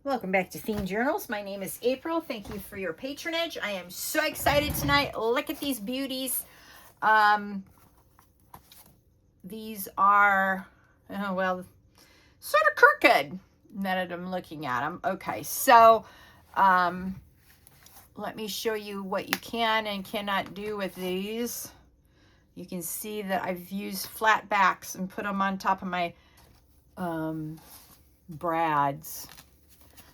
Welcome back to Themed Journals. My name is April. Thank you for your patronage. I am so excited tonight. Look at these beauties. These are, well, sort of crooked now that I'm looking at them. Okay, so let me show you what you can and cannot do with these. You can see that I've used flat backs and put them on top of my brads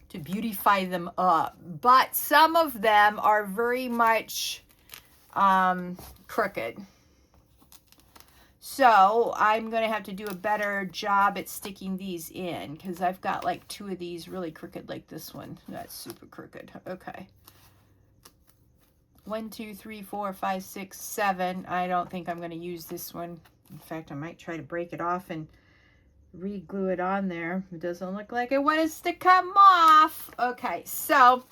to beautify them up, but some of them are very much crooked. So I'm going to have to do a better job at sticking these in, because I've got like 2 of these really crooked, like this one. That's super crooked. Okay. 1, 2, 3, 4, 5, 6, 7. I don't think I'm going to use this one. In fact, I might try to break it off and re-glue it on there. It doesn't look like it wants to come off. Okay, so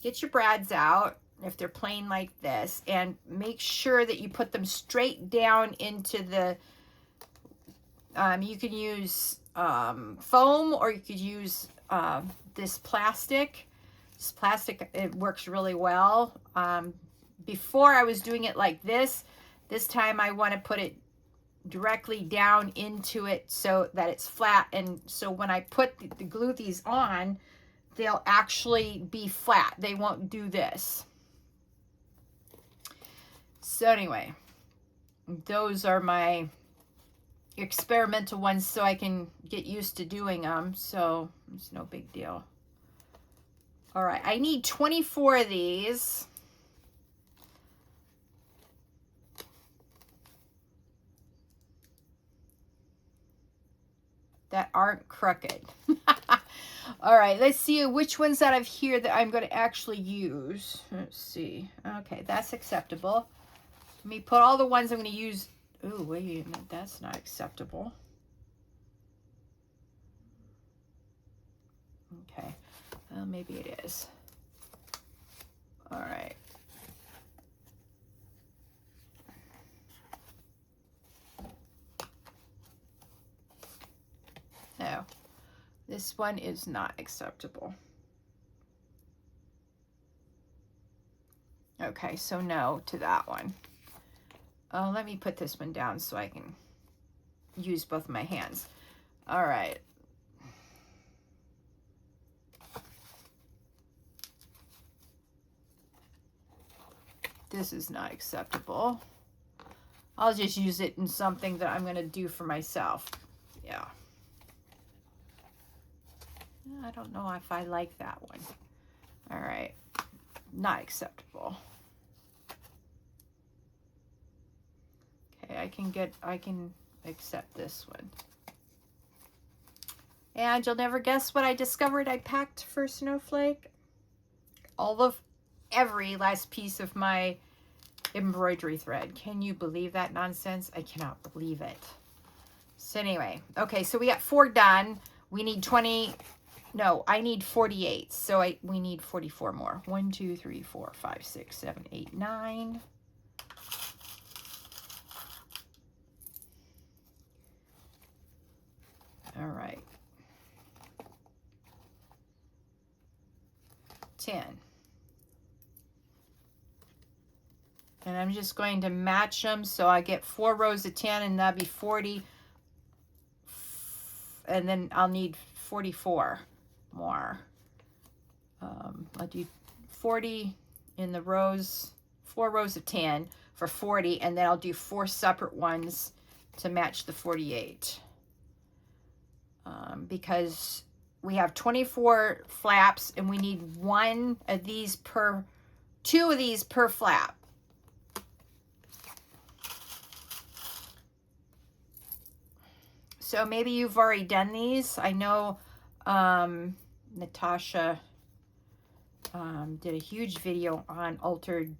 get your brads out if they're plain like this, and make sure that you put them straight down into the you can use foam, or you could use this plastic. This plastic, it works really well. Before I was doing it like this. This time I want to put it directly down into it so that it's flat, and so when I put glue these on, they'll actually be flat. They won't do this. So anyway, those are my experimental ones so I can get used to doing them, so it's no big deal. All right, I need 24 of these. That aren't crooked. All right, let's see which ones that I've here that I'm going to actually use. Let's see. Okay, that's acceptable. Let me put all the ones I'm going to use. Oh, wait a minute. That's not acceptable. Okay. Well, maybe it is. All right. No, this one is not acceptable. Okay, so no to that one. Let me put this one down so I can use both of my hands. All right. This is not acceptable. I'll just use it in something that I'm going to do for myself. Yeah. I don't know if I like that one. All right. Not acceptable. Okay, I can accept this one. And you'll never guess what I discovered I packed for Snowflake. Every last piece of my embroidery thread. Can you believe that nonsense? I cannot believe it. So anyway, okay, so we got 4 done. We need 20. No, I need 48. So we need 44 more. 1, 2, 3, 4, 5, 6, 7, 8, 9. All right. 10. And I'm just going to match them so I get 4 rows of 10, and that'll be 40. And then I'll need 44 more. I'll do 40 in the rows, 4 rows of 10 for 40, and then I'll do 4 separate ones to match the 48. Because we have 24 flaps, and we need 2 of these per flap. So maybe you've already done these. I know Natasha did a huge video on altered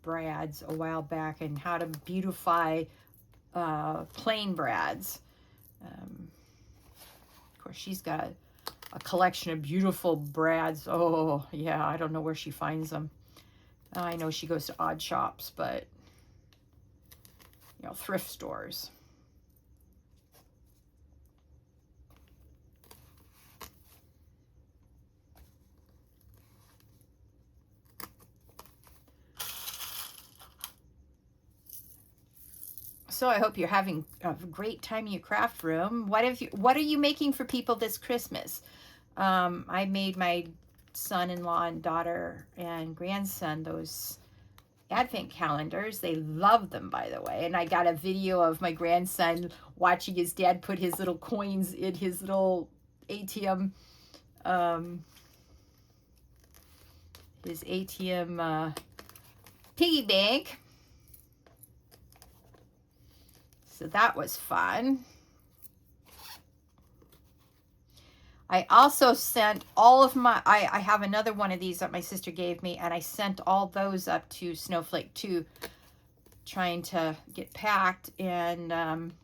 brads a while back and how to beautify plain brads. Of course, she's got a collection of beautiful brads. Oh, yeah, I don't know where she finds them. I know she goes to odd shops, but, thrift stores. So I hope you're having a great time in your craft room. What are you making for people this Christmas? I made my son-in-law and daughter and grandson those advent calendars. They love them, by the way. And I got a video of my grandson watching his dad put his little coins in his little ATM, piggy bank. So that was fun. I also sent all of my, I have another one of these that my sister gave me, and I sent all those up to Snowflake 2, trying to get packed. And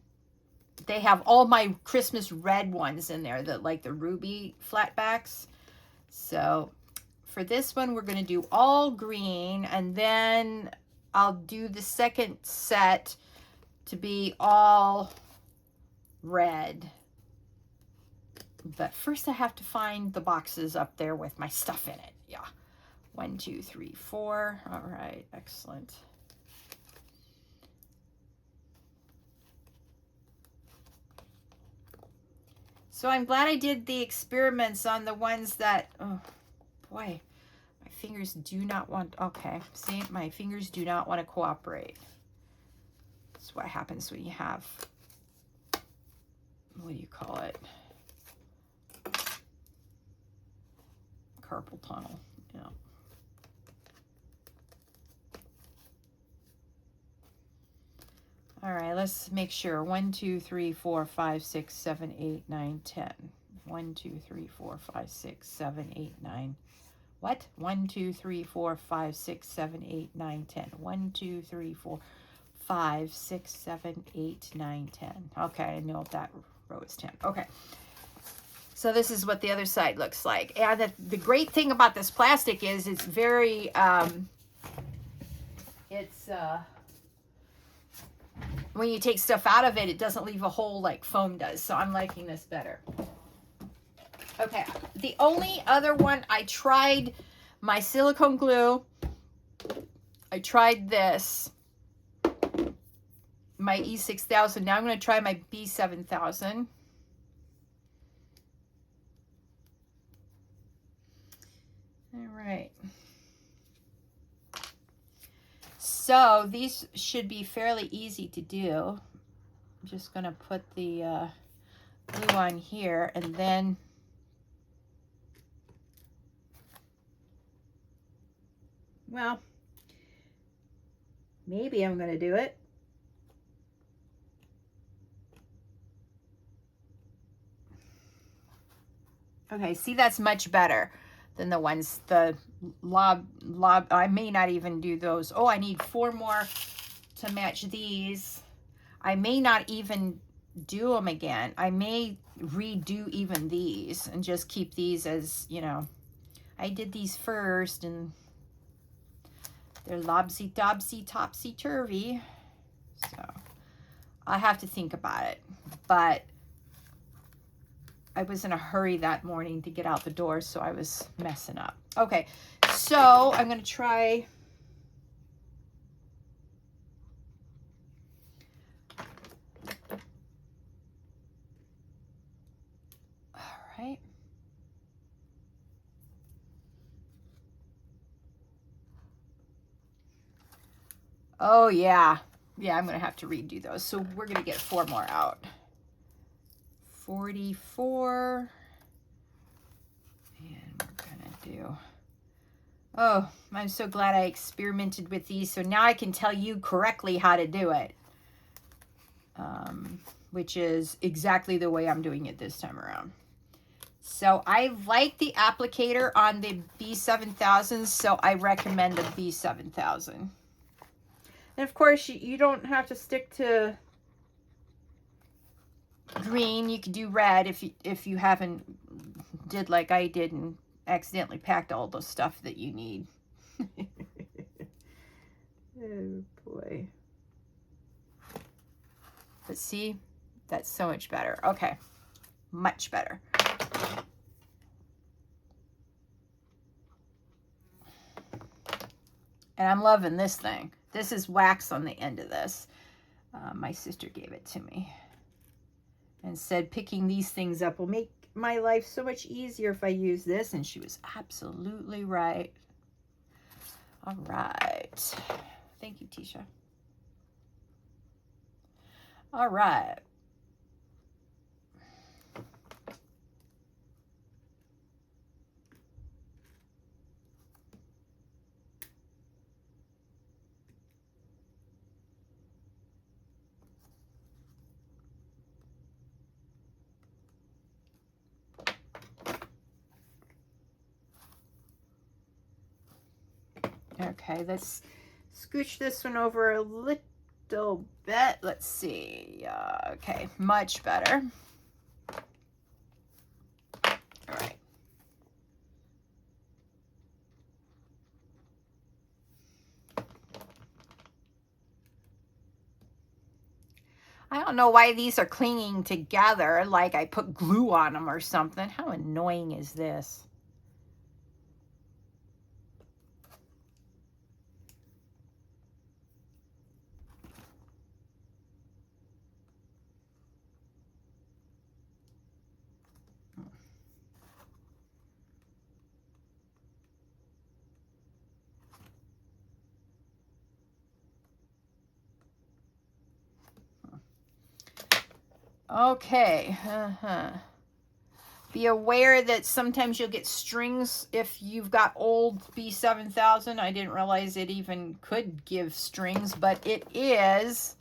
they have all my Christmas red ones in there, like the ruby flatbacks. So for this one, we're going to do all green, and then I'll do the second set to be all red. But first I have to find the boxes up there with my stuff in it. Yeah. 1, 2, 3, 4. All right. Excellent. So I'm glad I did the experiments on the ones that, oh boy, my fingers do not want, okay. See, my fingers do not want to cooperate. That's what happens when you have, what do you call it? Carpal tunnel. Yeah. All right, let's make sure. 1, 2, 3, 4, 5, 6, 7, 8, 9, 10. 1, 2, 3, 4, 5, 6, 7, 8, 9. What? 1, 2, 3, 4, 5, 6, 7, 8, 9, 10. 1, 2, 3, 4, 5, 6, 7, 8, 9, 10. Okay, I know that row is 10. Okay. So this is what the other side looks like. And the great thing about this plastic is it's very, when you take stuff out of it, it doesn't leave a hole like foam does. So I'm liking this better. Okay, the only other one, I tried my silicone glue. I tried this, my E6000. Now I'm going to try my B7000. All right. So these should be fairly easy to do. I'm just going to put the glue on here, and then well, maybe I'm going to do it. Okay, see, that's much better than the ones, the lob, I may not even do those. Oh, I need 4 more to match these. I may not even do them again. I may redo even these and just keep these as, you know, I did these first and they're lobsy, dobsy, topsy turvy. So I'll have to think about it. But I was in a hurry that morning to get out the door, so I was messing up. Okay, so I'm going to try. All right. Oh, yeah. Yeah, I'm going to have to redo those. So we're going to get 4 more out. 44. And we're going to do... Oh, I'm so glad I experimented with these. So now I can tell you correctly how to do it. Which is exactly the way I'm doing it this time around. So I like the applicator on the B7000, so I recommend the B7000. And of course, you don't have to stick to green. You can do red if you haven't did like I did and accidentally packed all the stuff that you need. Oh boy. But see, that's so much better. Okay, much better. And I'm loving this thing. This is wax on the end of this. My sister gave it to me and said picking these things up will make my life so much easier if I use this, and she was absolutely right. All right. Thank you, Tisha. All right. Okay, let's scooch this one over a little bit. Let's see. Okay, much better. All right. I don't know why these are clinging together like I put glue on them or something. How annoying is this? Okay. Be aware that sometimes you'll get strings if you've got old B7000. I didn't realize it even could give strings, but it is.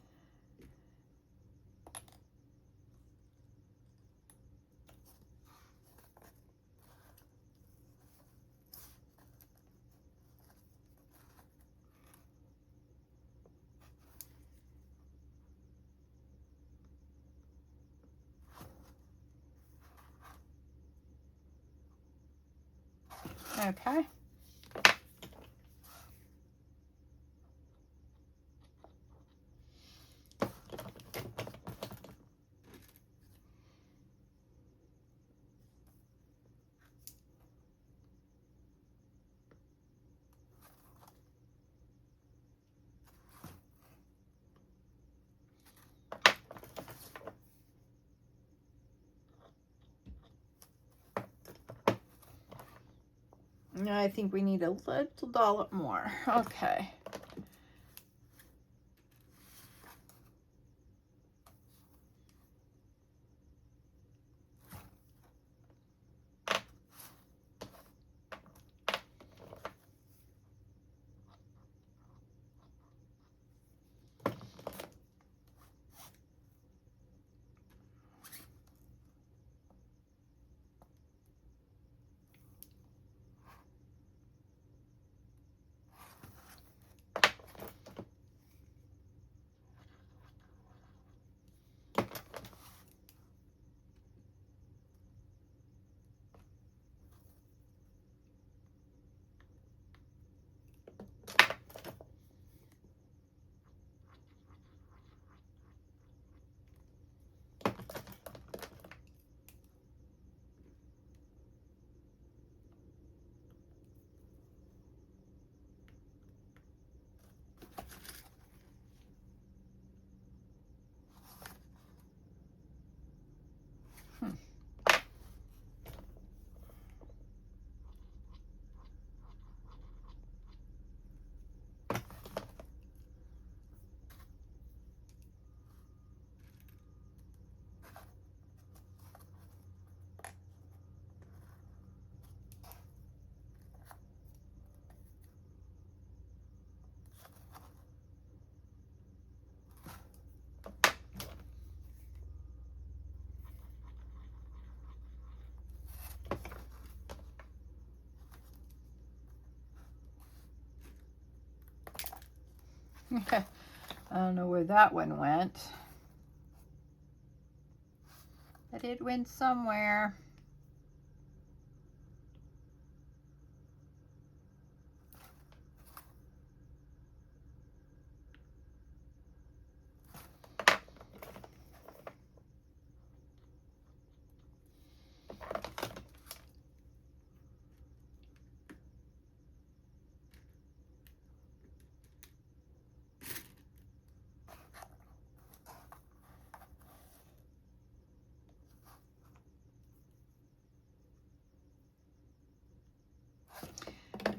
Okay. I think we need a little dollop more. Okay. I don't know where that one went, but it went somewhere.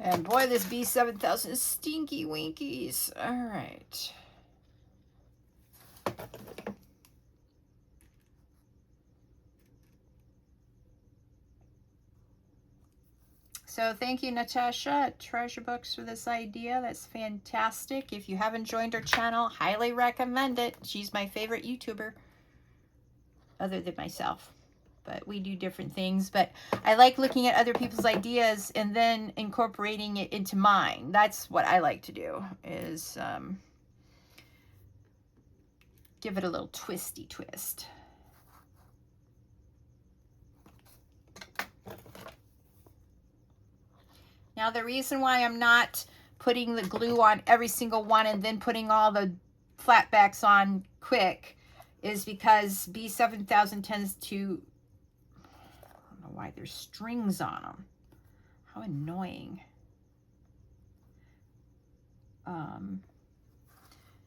And boy, this B7000 is stinky winkies. All right. So thank you, Natasha at Treasure Books, for this idea. That's fantastic. If you haven't joined her channel, highly recommend it. She's my favorite YouTuber, other than myself. But we do different things. But I like looking at other people's ideas and then incorporating it into mine. That's what I like to do, is give it a little twisty twist. Now, the reason why I'm not putting the glue on every single one and then putting all the flatbacks on quick is because B7000 tends to, I don't know why there's strings on them. How annoying.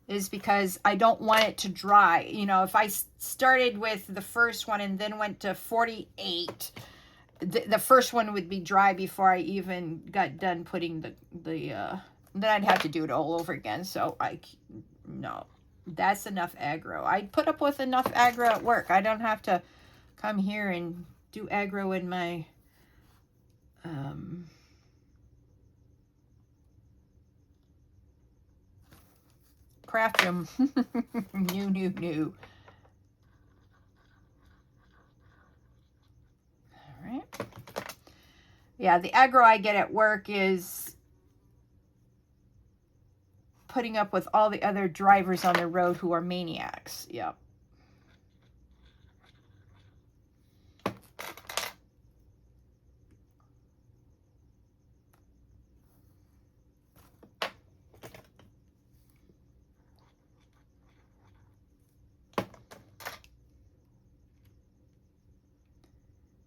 Is because I don't want it to dry. You know, if I started with the first one and then went to 48, the first one would be dry before I even got done putting then I'd have to do it all over again. So no, that's enough aggro. I'd put up with enough aggro at work. I don't have to come here and do aggro in my craft room. No. All right. Yeah, the aggro I get at work is putting up with all the other drivers on the road who are maniacs. Yep.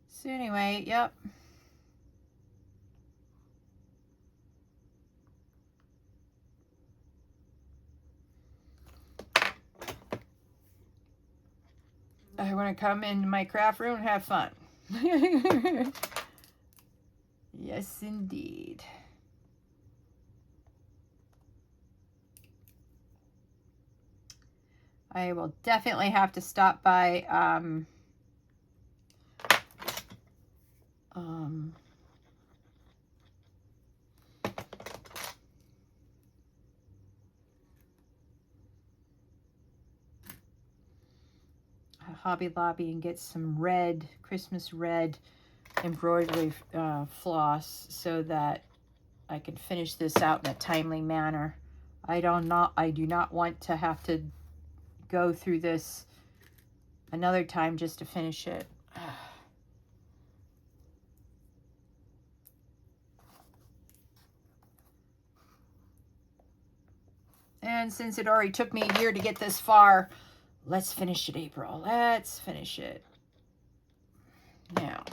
So anyway, yep. I want to come into my craft room and have fun. Yes, indeed. I will definitely have to stop by Hobby Lobby and get some red, Christmas red embroidery floss so that I can finish this out in a timely manner. I do not want to have to go through this another time just to finish it. And since it already took me a year to get this far, let's finish it, April. Let's finish it. Now.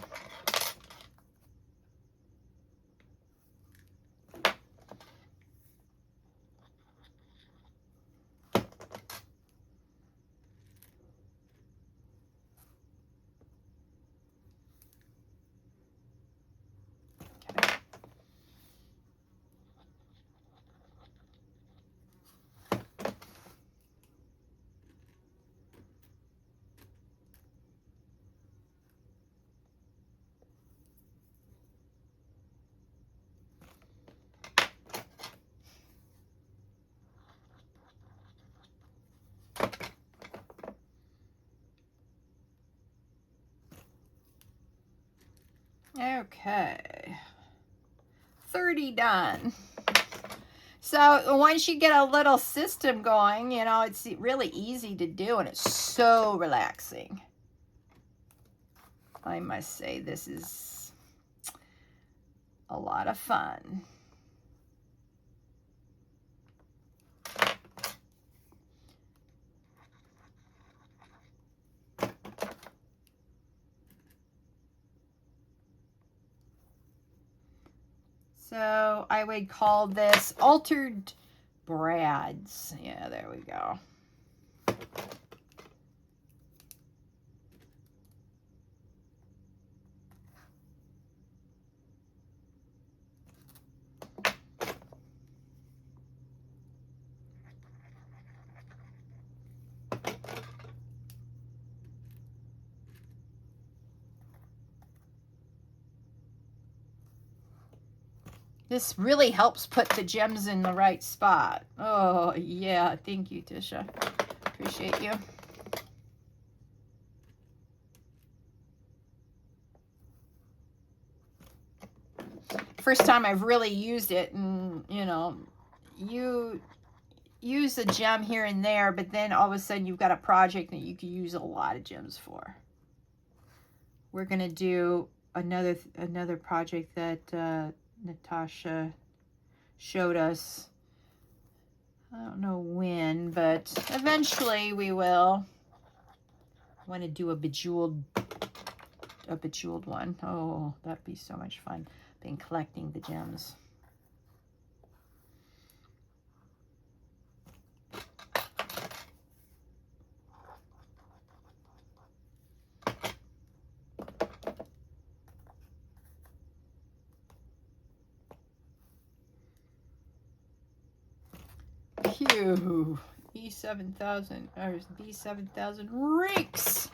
Okay, 30 done. So once you get a little system going, you know, it's really easy to do and it's so relaxing. I must say, this is a lot of fun. So I would call this Altered Brads. Yeah, there we go. This really helps put the gems in the right spot. Oh, yeah. Thank you, Tisha. Appreciate you. First time I've really used it, and, you know, you use a gem here and there, but then all of a sudden you've got a project that you can use a lot of gems for. We're going to do another project that Natasha showed us. I don't know when, but eventually we will. I want to do a bejeweled one. Oh, that'd be so much fun. Been collecting the gems. Phew. E7000 or B7000 reeks.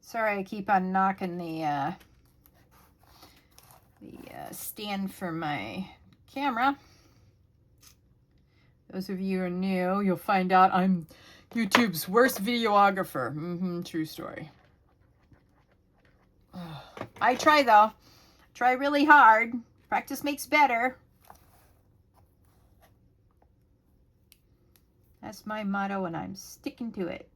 Sorry, I keep on knocking the stand for my camera. Those of you who are new, you'll find out I'm YouTube's worst videographer. True story. I try though. Try really hard. Practice makes better. That's my motto, and I'm sticking to it.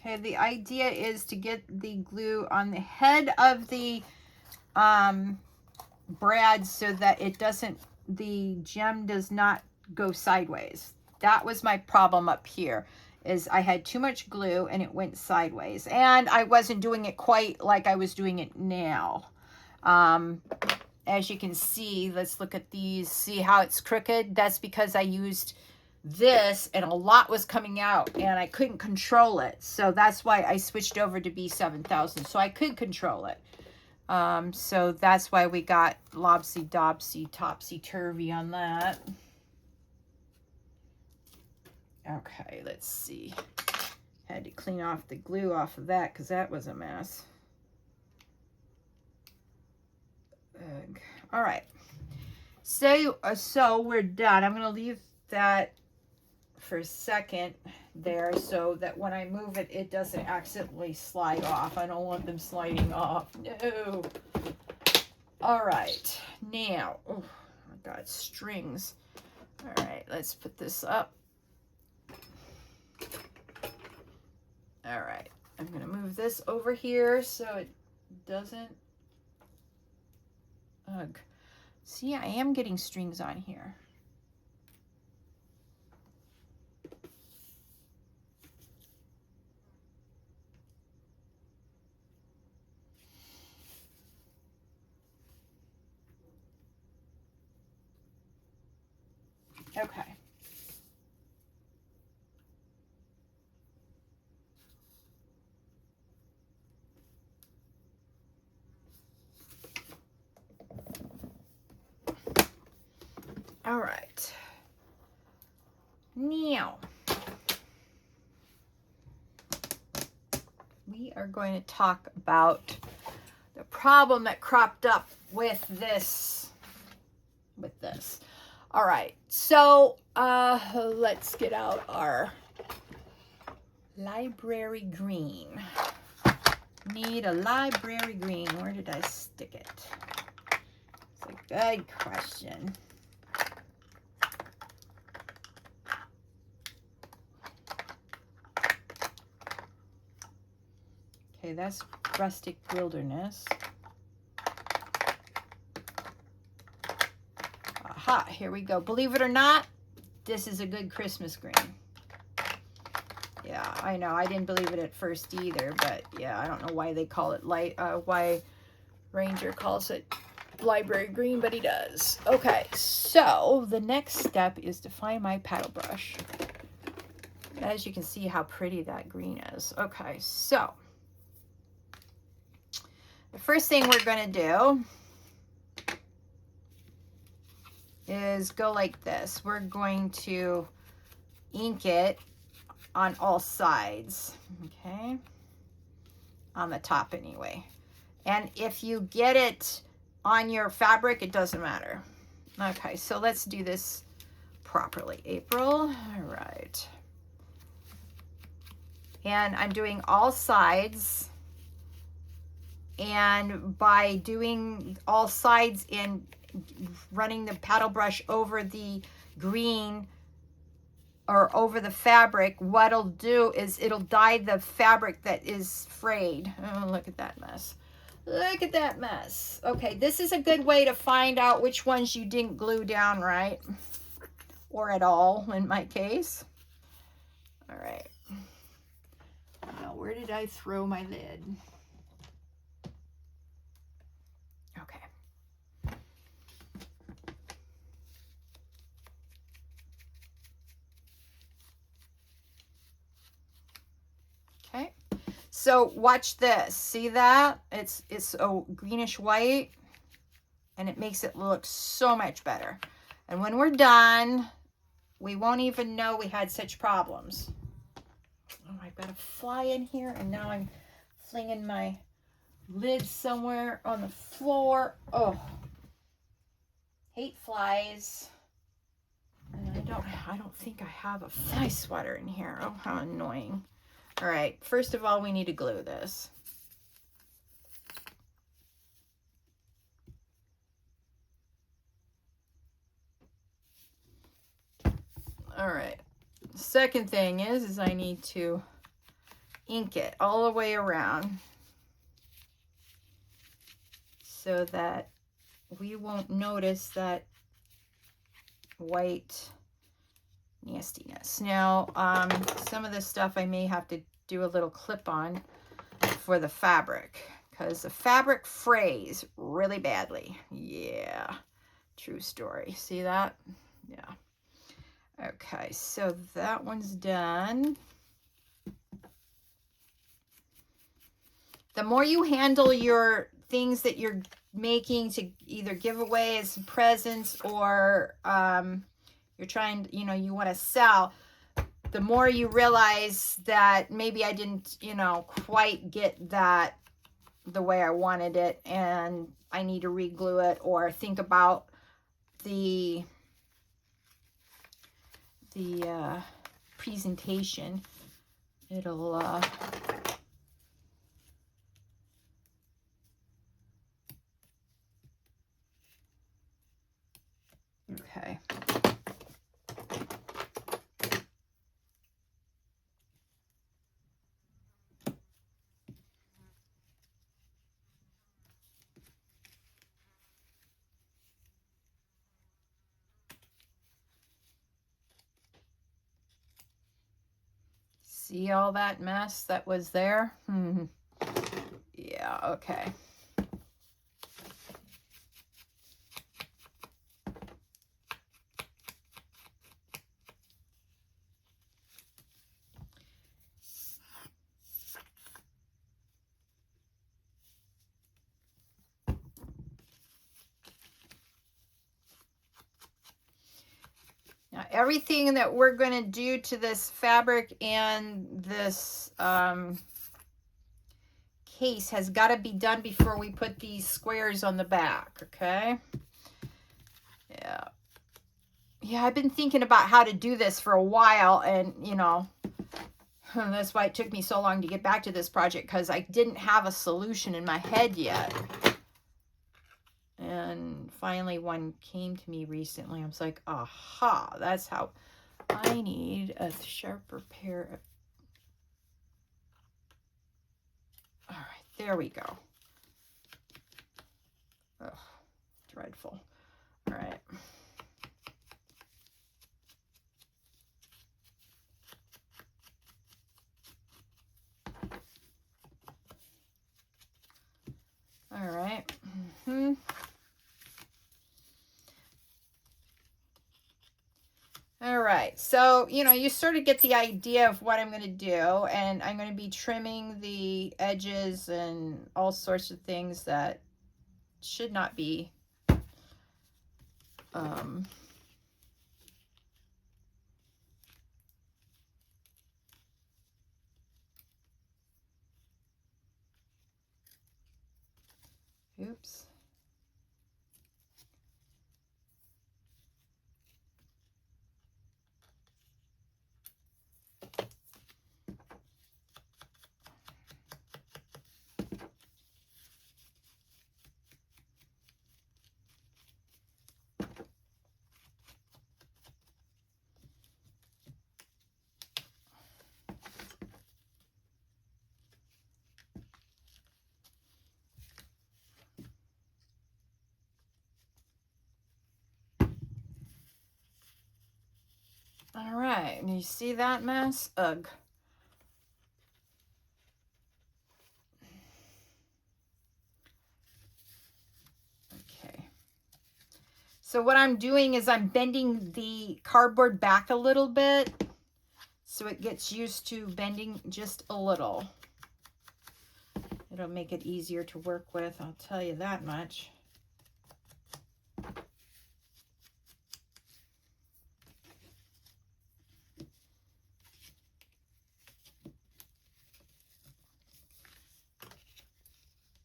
Okay, the idea is to get the glue on the head of the brad so that it doesn't, the gem does not go sideways. That was my problem up here, is I had too much glue and it went sideways. And I wasn't doing it quite like I was doing it now. As you can see, let's look at these, see how it's crooked? That's because I used this and a lot was coming out and I couldn't control it. So that's why I switched over to B7000, so I could control it. So that's why we got lopsy-dobsy, topsy-turvy on that. Okay, let's see. Had to clean off the glue off of that because that was a mess. All right. So we're done. I'm going to leave that for a second there so that when I move it, it doesn't accidentally slide off. I don't want them sliding off. No. All right. Now, oh, I got strings. All right, let's put this up. All right. I'm going to move this over here so it doesn't, ugh. See, I am getting strings on here. Okay. All right. Now, we are going to talk about the problem that cropped up with this. All right. So, let's get out our library green. Need a library green. Where did I stick it? It's a good question. Okay, that's Rustic Wilderness. Aha, here we go. Believe it or not, this is a good Christmas green. Yeah, I know. I didn't believe it at first either, but yeah, I don't know why they call it why Ranger calls it library green, but he does. Okay, so the next step is to find my paddle brush. As you can see how pretty that green is. Okay, so the first thing we're going to do is go like this. We're going to ink it on all sides, okay? On the top anyway. And if you get it on your fabric, it doesn't matter. Okay, so let's do this properly. April, all right. And I'm doing all sides. And by doing all sides and running the paddle brush over the green or over the fabric, what it'll do is it'll dye the fabric that is frayed. Oh, look at that mess. Look at that mess. Okay, this is a good way to find out which ones you didn't glue down right, or at all in my case. All right. Now, where did I throw my lid? Okay. Okay. So watch this. See that? It's a greenish white, and it makes it look so much better. And when we're done, we won't even know we had such problems. Oh, I've got a fly in here, and now I'm flinging my lid somewhere on the floor. Oh, hate flies. And I don't think I have a fly swatter in here. Oh, how annoying. All right, first of all, we need to glue this. All right, second thing is I need to ink it all the way around so that we won't notice that white nastiness. Now, some of this stuff I may have to do a little clip on for the fabric because the fabric frays really badly. Yeah, true story. See that? Yeah. Okay, so that one's done. The more you handle your things that you're making to either give away as presents or you're trying, you want to sell, the more you realize that maybe I didn't, quite get that the way I wanted it and I need to re-glue it or think about the presentation. It'll okay. See all that mess that was there? Yeah, okay. Now, everything that we're going to do to this fabric and this case has got to be done before we put these squares on the back, okay? Yeah. Yeah, I've been thinking about how to do this for a while, and, you know, that's why it took me so long to get back to this project, because I didn't have a solution in my head yet. And finally one came to me recently. I was like, aha, that's how I need a sharper pair of... All right, there we go. Ugh, dreadful. All right. All right. All right, so, you know, you sort of get the idea of what I'm going to do, and I'm going to be trimming the edges and all sorts of things that should not be oops. All right, and you see that mess? Ugh. Okay. So what I'm doing is I'm bending the cardboard back a little bit so it gets used to bending just a little. It'll make it easier to work with, I'll tell you that much.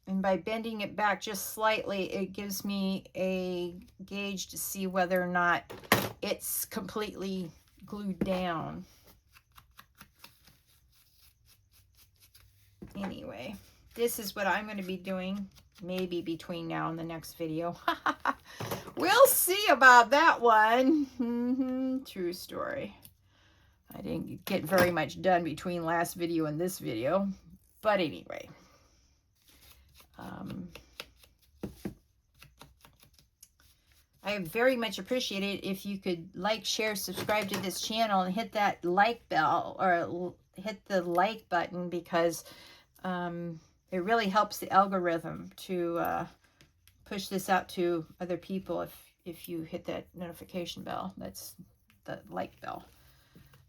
And by bending it back just slightly, it gives me a gauge to see whether or not it's completely glued down. Anyway, this is what I'm going to be doing maybe between now and the next video. We'll see about that one. True story. I didn't get very much done between last video and this video. But anyway. I very much appreciate it if you could like, share, subscribe to this channel, and hit that like bell, or hit the like button, because it really helps the algorithm to push this out to other people if you hit that notification bell. That's the like bell.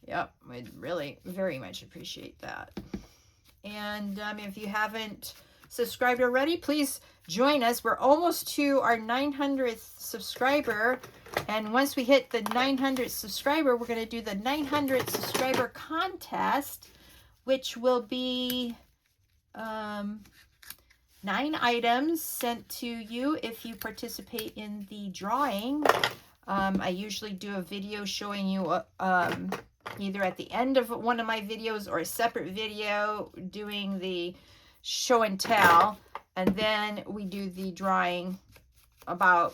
Yep, we'd really very much appreciate that. And if you haven't subscribed already, please join us. We're almost to our 900th subscriber, and once we hit the 900th subscriber, we're going to do the 900th subscriber contest, which will be 9 items sent to you if you participate in the drawing. I usually do a video showing you either at the end of one of my videos or a separate video doing the show and tell, and then we do the drawing about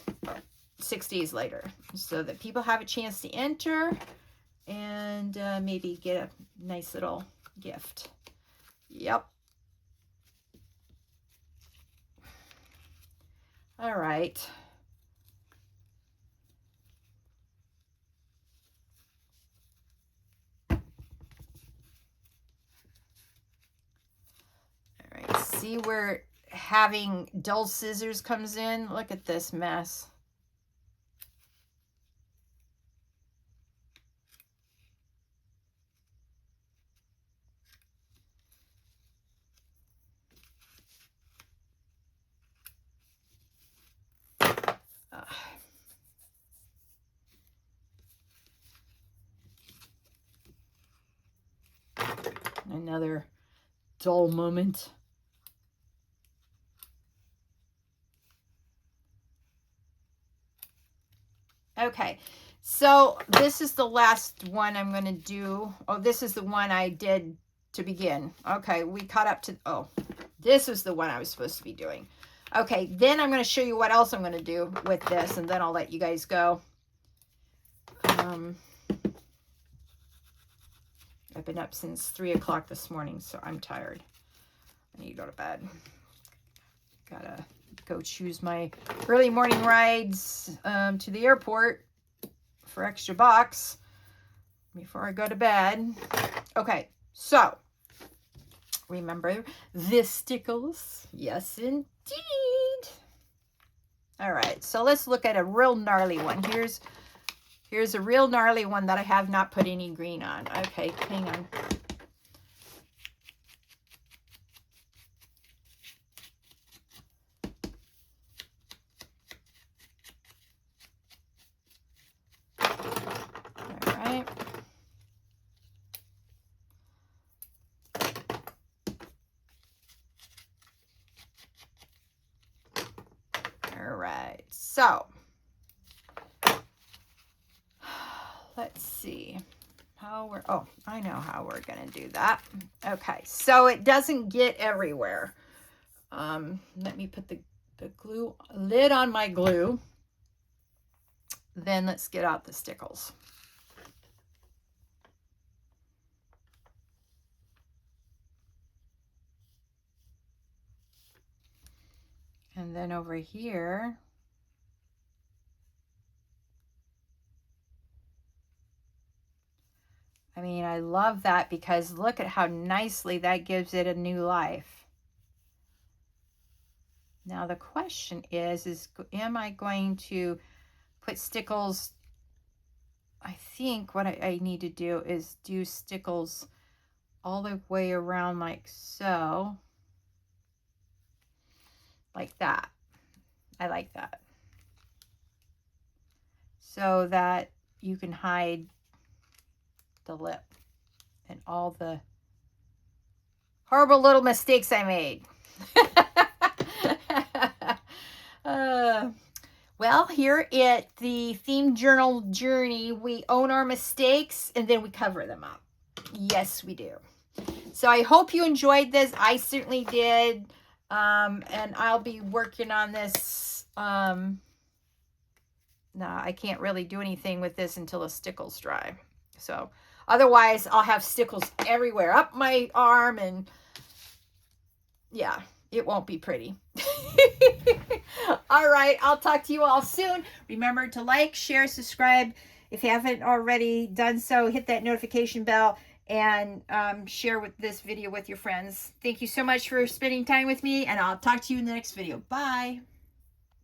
6 days later, so that people have a chance to enter and maybe get a nice little gift. Yep. All right. See where having dull scissors comes in? Look at this mess. Another dull moment. Okay, so this is the last one I'm going to do. Oh, this is the one I did to begin. Okay, we caught up to, oh, this is the one I was supposed to be doing. Okay, then I'm going to show you what else I'm going to do with this, and then I'll let you guys go. I've been up since 3 o'clock this morning, so I'm tired. I need to go to bed. Gotta go choose my early morning rides to the airport for extra bucks before I go to bed. Okay, so remember the stickles. Yes, indeed. All right, so let's look at a real gnarly one. Here's a real gnarly one that I have not put any green on. Okay, hang on. All right. All right, so let's see how we're, oh, I know how we're going to do that. Okay, so it doesn't get everywhere. Let me put the glue lid on my glue. Then let's get out the stickles. And then over here, I mean, I love that because look at how nicely that gives it a new life. Now the question is am I going to put stickles? I think what I need to do is do stickles all the way around like so. Like that. I like that. So that you can hide the lip and all the horrible little mistakes I made. Well, here at the Themed Journal Journey, we own our mistakes and then we cover them up. Yes, we do. So I hope you enjoyed this. I certainly did. And I'll be working on this. No, I can't really do anything with this until the stickles dry. So otherwise, I'll have stickles everywhere up my arm, and yeah, it won't be pretty. All right, I'll talk to you all soon. Remember to like, share, subscribe. If you haven't already done so, hit that notification bell and share this video with your friends. Thank you so much for spending time with me, and I'll talk to you in the next video. Bye.